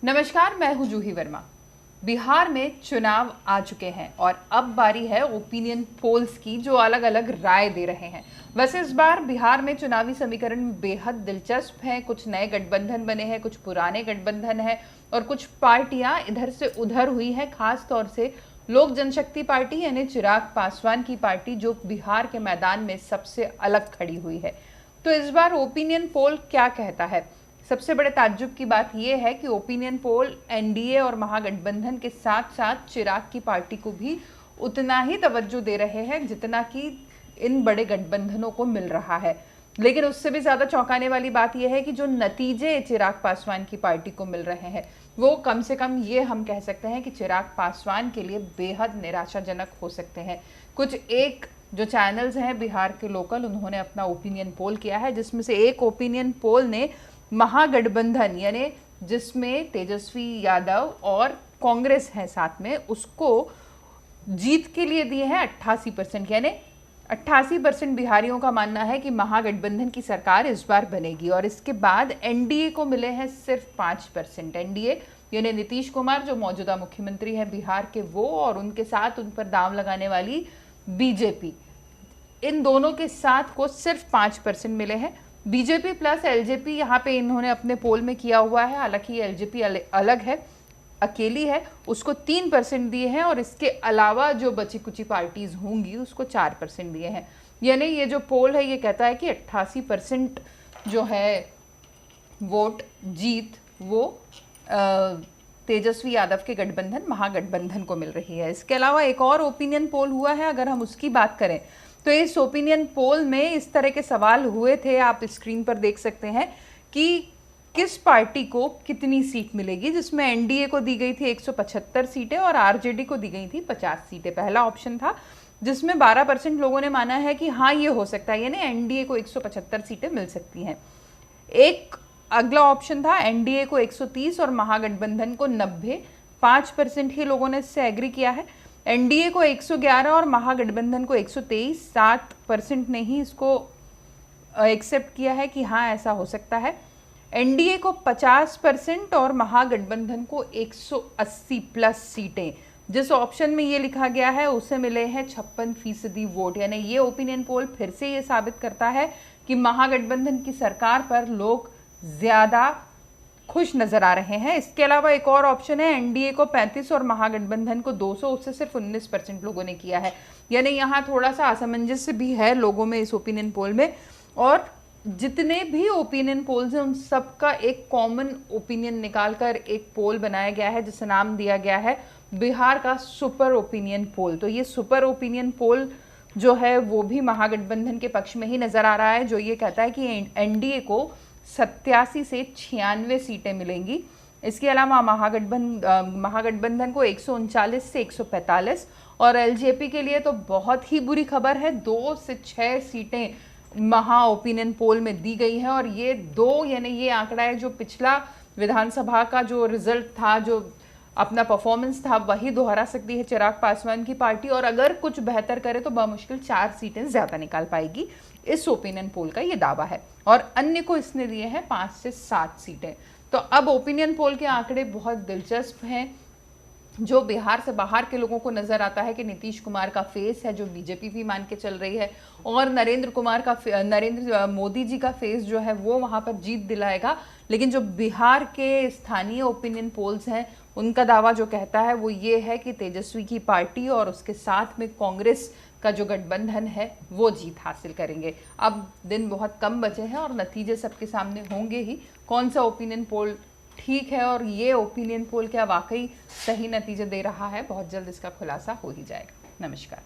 नमस्कार, मैं हूं जूही वर्मा। बिहार में चुनाव आ चुके हैं और अब बारी है ओपिनियन पोल्स की, जो अलग अलग राय दे रहे हैं। वैसे इस बार बिहार में चुनावी समीकरण बेहद दिलचस्प हैं। कुछ नए गठबंधन बने हैं, कुछ पुराने गठबंधन हैं और कुछ पार्टियां इधर से उधर हुई हैं। खास तौर से लोक जनशक्ति पार्टी यानी चिराग पासवान की पार्टी, जो बिहार के मैदान में सबसे अलग खड़ी हुई है। तो इस बार ओपिनियन पोल क्या कहता है? सबसे बड़े ताज्जुब की बात यह है कि ओपिनियन पोल एनडीए और महागठबंधन के साथ साथ चिराग की पार्टी को भी उतना ही तवज्जो दे रहे हैं जितना कि इन बड़े गठबंधनों को मिल रहा है। लेकिन उससे भी ज्यादा चौंकाने वाली बात यह है कि जो नतीजे चिराग पासवान की पार्टी को मिल रहे हैं वो कम से कम ये हम कह सकते हैं कि चिराग पासवान के लिए बेहद निराशाजनक हो सकते हैं। कुछ एक जो चैनल्स हैं बिहार के लोकल, उन्होंने अपना ओपिनियन पोल किया है, जिसमें से एक ओपिनियन पोल ने महागठबंधन यानी जिसमें तेजस्वी यादव और कांग्रेस है साथ में, उसको जीत के लिए दिए हैं 88%। यानी 88% बिहारियों का मानना है कि महागठबंधन की सरकार इस बार बनेगी। और इसके बाद एनडीए को मिले हैं सिर्फ 5%। एनडीए यानी नीतीश कुमार जो मौजूदा मुख्यमंत्री हैं बिहार के, वो और उनके साथ उन पर दांव लगाने वाली बीजेपी, इन दोनों के साथ को सिर्फ 5% मिले हैं। बीजेपी प्लस एलजेपी यहाँ पे इन्होंने अपने पोल में किया हुआ है। हालांकि एलजेपी अलग है, अकेली है, उसको 3% दिए हैं और इसके अलावा जो बची कुची पार्टीज होंगी उसको 4% दिए हैं। यानी ये जो पोल है ये कहता है कि 88% जो है वोट जीत वो तेजस्वी यादव के गठबंधन महागठबंधन को मिल रही है। इसके अलावा एक और ओपिनियन पोल हुआ है, अगर हम उसकी बात करें तो इस ओपिनियन पोल में इस तरह के सवाल हुए थे, आप स्क्रीन पर देख सकते हैं कि किस पार्टी को कितनी सीट मिलेगी, जिसमें एनडीए को दी गई थी 175 सीटें और आरजेडी को दी गई थी 50 सीटें। पहला ऑप्शन था जिसमें 12% लोगों ने माना है कि हाँ ये हो सकता है, यानी एनडीए को 175 सीटें मिल सकती हैं। एक अगला ऑप्शन था एनडीए को 130 और महागठबंधन को 90। 5% ही लोगों ने इससे एग्री किया है। एनडीए को 111 और महागठबंधन को 123। 7% ने ही इसको एक्सेप्ट किया है कि हाँ ऐसा हो सकता है। एनडीए को 50% और महागठबंधन को 180 प्लस सीटें। जिस ऑप्शन में ये लिखा गया है उसे मिले हैं 56% वोट। यानी ये ओपिनियन पोल फिर से ये साबित करता है कि महागठबंधन की सरकार पर लोग ज्यादा खुश नजर आ रहे हैं। इसके अलावा एक और ऑप्शन है एनडीए को 35 और महागठबंधन को 200, उससे सिर्फ 19% लोगों ने किया है। यानी यहाँ थोड़ा सा असमंजस्य भी है लोगों में इस ओपिनियन पोल में। और जितने भी ओपिनियन पोल्स हैं उन सबका एक कॉमन ओपिनियन निकालकर एक पोल बनाया गया है जिसे नाम दिया गया है बिहार का सुपर ओपिनियन पोल। तो ये सुपर ओपिनियन पोल जो है वो भी महागठबंधन के पक्ष में ही नजर आ रहा है, जो ये कहता है कि एनडीए को 87 से 96 सीटें मिलेंगी। इसके अलावा महागठबंधन को 139 से 145 और एलजेपी के लिए तो बहुत ही बुरी खबर है, 2 से 6 सीटें महा ओपिनियन पोल में दी गई हैं। और ये 2 यानी ये आंकड़ा है जो पिछला विधानसभा का जो रिजल्ट था, जो अपना परफॉर्मेंस था, वही दोहरा सकती है चिराग पासवान की पार्टी। और अगर कुछ बेहतर करे तो बमुश्किल 4 सीटें ज्यादा निकाल पाएगी, इस ओपिनियन पोल का ये दावा है। और अन्य को इसने दिए हैं 5 से 7 सीटें। तो अब ओपिनियन पोल के आंकड़े बहुत दिलचस्प हैं। जो बिहार से बाहर के लोगों को नजर आता है कि नीतीश कुमार का फेस है, जो बीजेपी भी मान के चल रही है, और नरेंद्र मोदी जी का फेस जो है वो वहां पर जीत दिलाएगा। लेकिन जो बिहार के स्थानीय ओपिनियन पोल्स हैं उनका दावा जो कहता है वो ये है कि तेजस्वी की पार्टी और उसके साथ में कांग्रेस का जो गठबंधन है वो जीत हासिल करेंगे। अब दिन बहुत कम बचे हैं और नतीजे सबके सामने होंगे ही, कौन सा ओपिनियन पोल ठीक है और ये ओपिनियन पोल क्या वाकई सही नतीजे दे रहा है, बहुत जल्द इसका खुलासा हो ही जाएगा। नमस्कार।